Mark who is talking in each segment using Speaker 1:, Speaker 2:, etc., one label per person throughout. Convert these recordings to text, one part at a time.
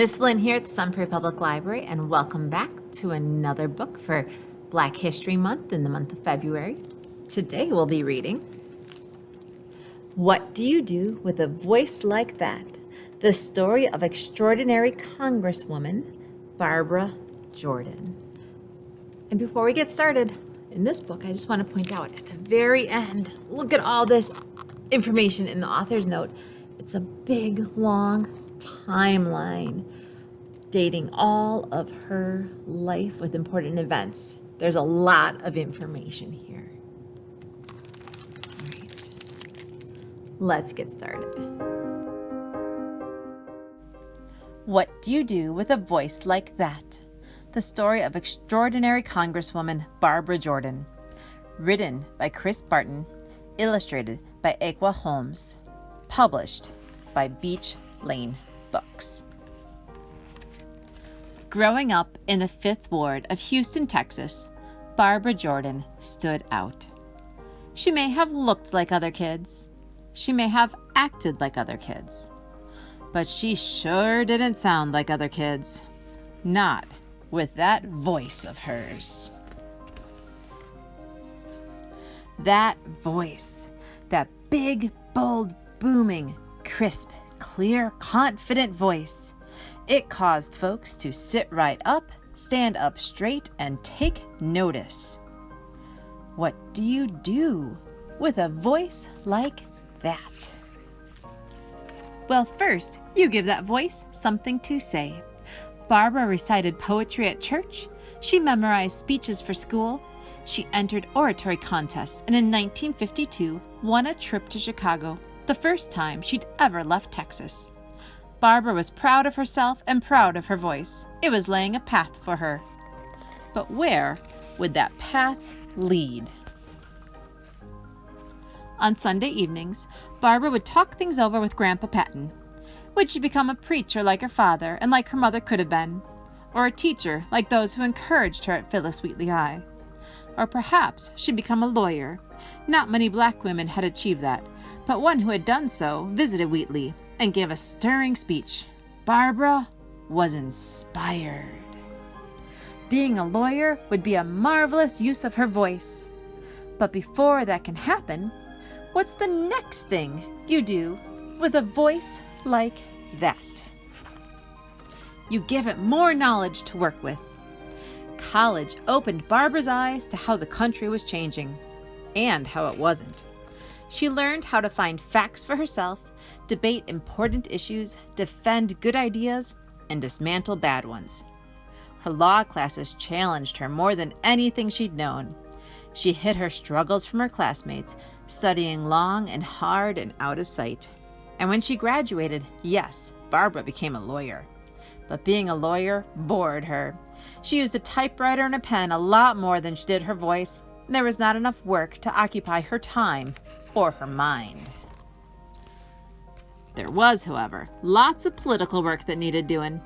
Speaker 1: Miss Lynn here at the Sun Prairie Public Library, and welcome back to another book for Black History Month in the month of February. Today we'll be reading What Do You Do with a Voice Like That? The story of extraordinary Congresswoman Barbara Jordan. And before we get started, in this book, I just want to point out at the very end, look at all this information in the author's note. It's a big, long timeline dating all of her life with important events. There's a lot of information here. All right, let's get started. What do you do with a voice like that? The story of extraordinary Congresswoman Barbara Jordan. Written by Barton, illustrated by Ekua Holmes, published by Beach Lane Books. Growing up in the 5th Ward of Houston, Texas, Barbara Jordan stood out. She may have looked like other kids. She may have acted like other kids. But she sure didn't sound like other kids. Not with that voice of hers. That voice, that big, bold, booming, crisp, clear, confident voice. It caused folks to sit right up, stand up straight, and take notice. What do you do with a voice like that? Well, first, you give that voice something to say. Barbara recited poetry at church. She memorized speeches for school. She entered oratory contests and in 1952 won a trip to Chicago, the first time she'd ever left Texas. Barbara was proud of herself and proud of her voice. It was laying a path for her. But where would that path lead? On Sunday evenings, Barbara would talk things over with Grandpa Patton. Would she become a preacher like her father and like her mother could have been? Or a teacher like those who encouraged her at Phyllis Wheatley High? Or perhaps she'd become a lawyer. Not many black women had achieved that, but one who had done so visited Wheatley and gave a stirring speech. Barbara was inspired. Being a lawyer would be a marvelous use of her voice. But before that can happen, what's the next thing you do with a voice like that? You give it more knowledge to work with. College opened Barbara's eyes to how the country was changing, and how it wasn't. She learned how to find facts for herself, debate important issues, defend good ideas, and dismantle bad ones. Her law classes challenged her more than anything she'd known. She hid her struggles from her classmates, studying long and hard and out of sight. And when she graduated, yes, Barbara became a lawyer. But being a lawyer bored her. She used a typewriter and a pen a lot more than she did her voice. There was not enough work to occupy her time or her mind. There was, however, lots of political work that needed doing.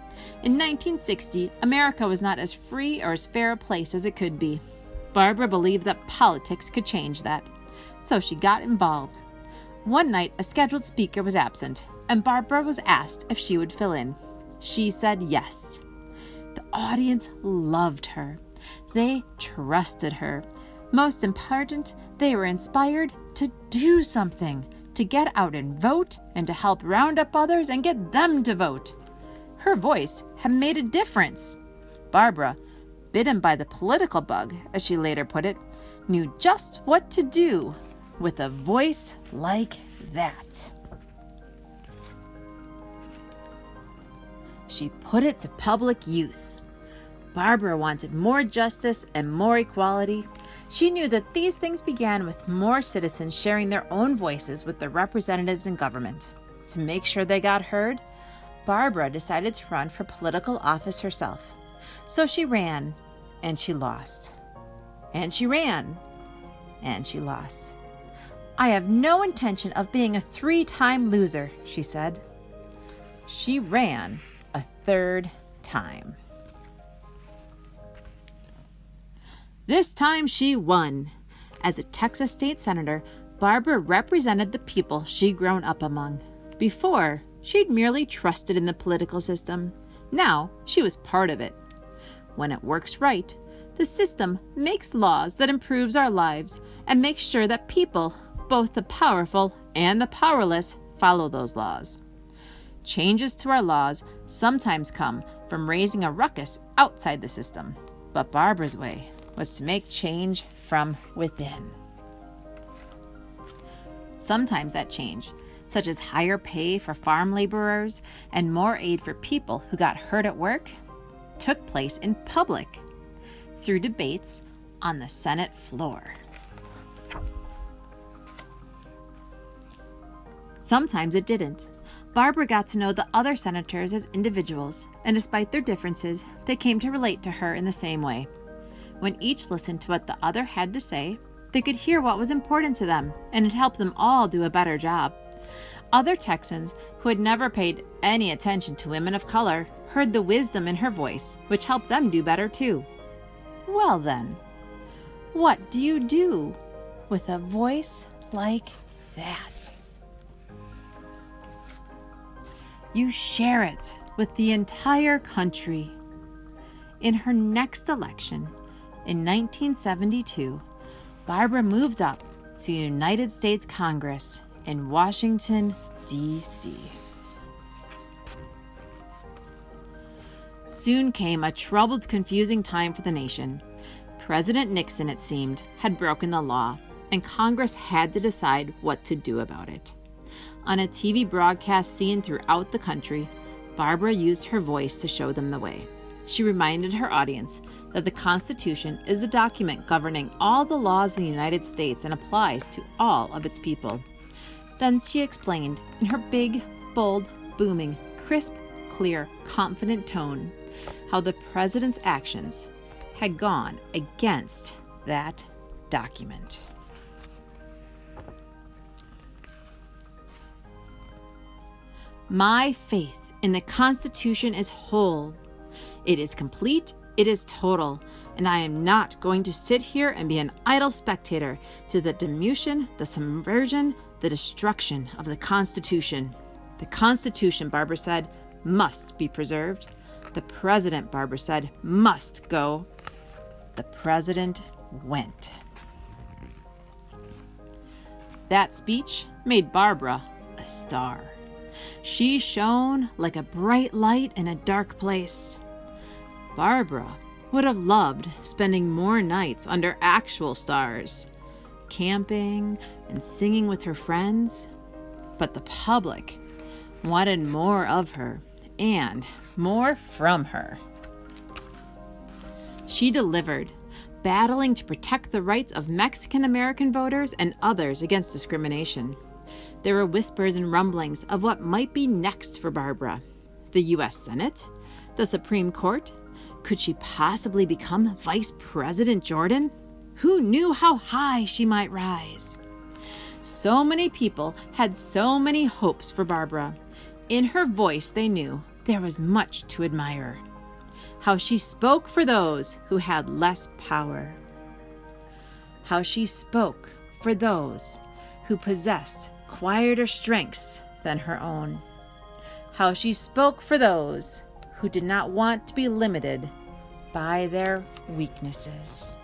Speaker 1: In 1960, America was not as free or as fair a place as it could be. Barbara believed that politics could change that, so she got involved. One night, a scheduled speaker was absent, and Barbara was asked if she would fill in. She said yes. The audience loved her. They trusted her. Most important, they were inspired to do something, to get out and vote, and to help round up others and get them to vote. Her voice had made a difference. Barbara, bitten by the political bug, as she later put it, knew just what to do with a voice like that. She put it to public use. Barbara wanted more justice and more equality. She knew that these things began with more citizens sharing their own voices with their representatives in government. To make sure they got heard, Barbara decided to run for political office herself. So she ran, and she lost. And she ran, and she lost. I have no intention of being a 3-time loser, she said. She ran a 3rd time. This time she won. As a Texas state senator, Barbara represented the people she'd grown up among. Before, she'd merely trusted in the political system. Now she was part of it. When it works right, the system makes laws that improves our lives and makes sure that people, both the powerful and the powerless, follow those laws. Changes to our laws sometimes come from raising a ruckus outside the system, but Barbara's way was to make change from within. Sometimes that change, such as higher pay for farm laborers and more aid for people who got hurt at work, took place in public through debates on the Senate floor. Sometimes it didn't. Barbara got to know the other senators as individuals, and despite their differences, they came to relate to her in the same way. When each listened to what the other had to say, they could hear what was important to them, and it helped them all do a better job. Other Texans who had never paid any attention to women of color heard the wisdom in her voice, which helped them do better too. Well then, what do you do with a voice like that? You share it with the entire country. In her next election, in 1972, Barbara moved up to the United States Congress in Washington, D.C. Soon came a troubled, confusing time for the nation. President Nixon, it seemed, had broken the law, and Congress had to decide what to do about it. On a TV broadcast seen throughout the country, Barbara used her voice to show them the way. She reminded her audience that the Constitution is the document governing all the laws in the United States and applies to all of its people. Then she explained in her big, bold, booming, crisp, clear, confident tone how the president's actions had gone against that document. My faith in the Constitution is whole. It is complete, it is total, and I am not going to sit here and be an idle spectator to the diminution, the subversion, the destruction of the Constitution. The Constitution, Barbara said, must be preserved. The president, Barbara said, must go. The president went. That speech made Barbara a star. She shone like a bright light in a dark place. Barbara would have loved spending more nights under actual stars, camping and singing with her friends, but the public wanted more of her and more from her. She delivered, battling to protect the rights of Mexican-American voters and others against discrimination. There were whispers and rumblings of what might be next for Barbara. The U.S. Senate? The Supreme Court? Could she possibly become Vice President Jordan? Who knew how high she might rise? So many people had so many hopes for Barbara. In her voice, they knew there was much to admire. How she spoke for those who had less power. How she spoke for those who possessed quieter strengths than her own. How she spoke for those who did not want to be limited by their weaknesses.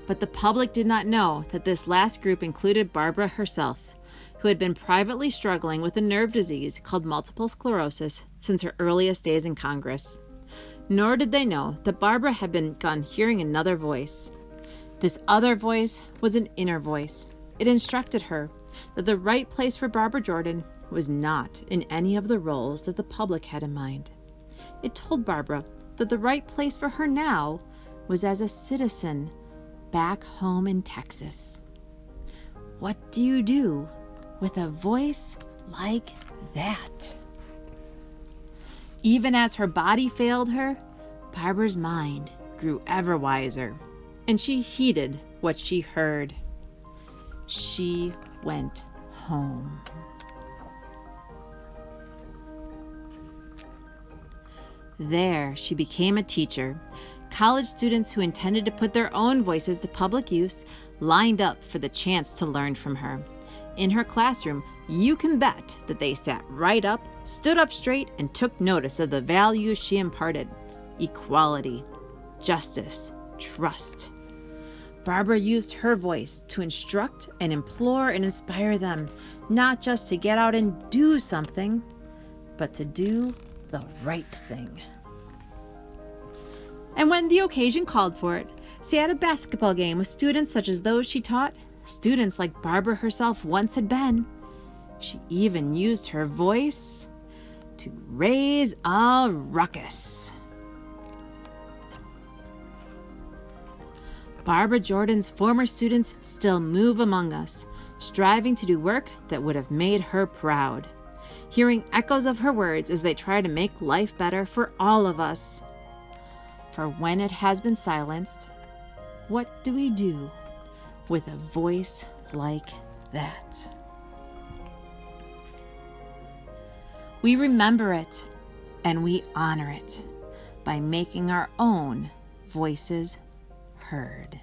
Speaker 1: But the public did not know that this last group included Barbara herself, who had been privately struggling with a nerve disease called multiple sclerosis since her earliest days in Congress. Nor did they know that Barbara had begun hearing another voice. This other voice was an inner voice. It instructed her that the right place for Barbara Jordan was not in any of the roles that the public had in mind. It told Barbara that the right place for her now was as a citizen back home in Texas. What do you do with a voice like that? Even as her body failed her, Barbara's mind grew ever wiser, and she heeded what she heard. She went home. There, she became a teacher. College students who intended to put their own voices to public use lined up for the chance to learn from her. in her classroom, you can bet that they sat right up, stood up straight, and took notice of the values she imparted: equality, justice, trust. Barbara used her voice to instruct and implore and inspire them, not just to get out and do something, but to do the right thing. And when the occasion called for it, say at a basketball game with students such as those she taught, students like Barbara herself once had been, she even used her voice to raise a ruckus. Barbara Jordan's former students still move among us, striving to do work that would have made her proud. Hearing echoes of her words as they try to make life better for all of us. For when it has been silenced, what do we do with a voice like that? We remember it and we honor it by making our own voices heard.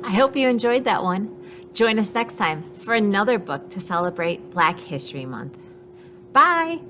Speaker 1: I hope you enjoyed that one. Join us next time for another book to celebrate Black History Month. Bye!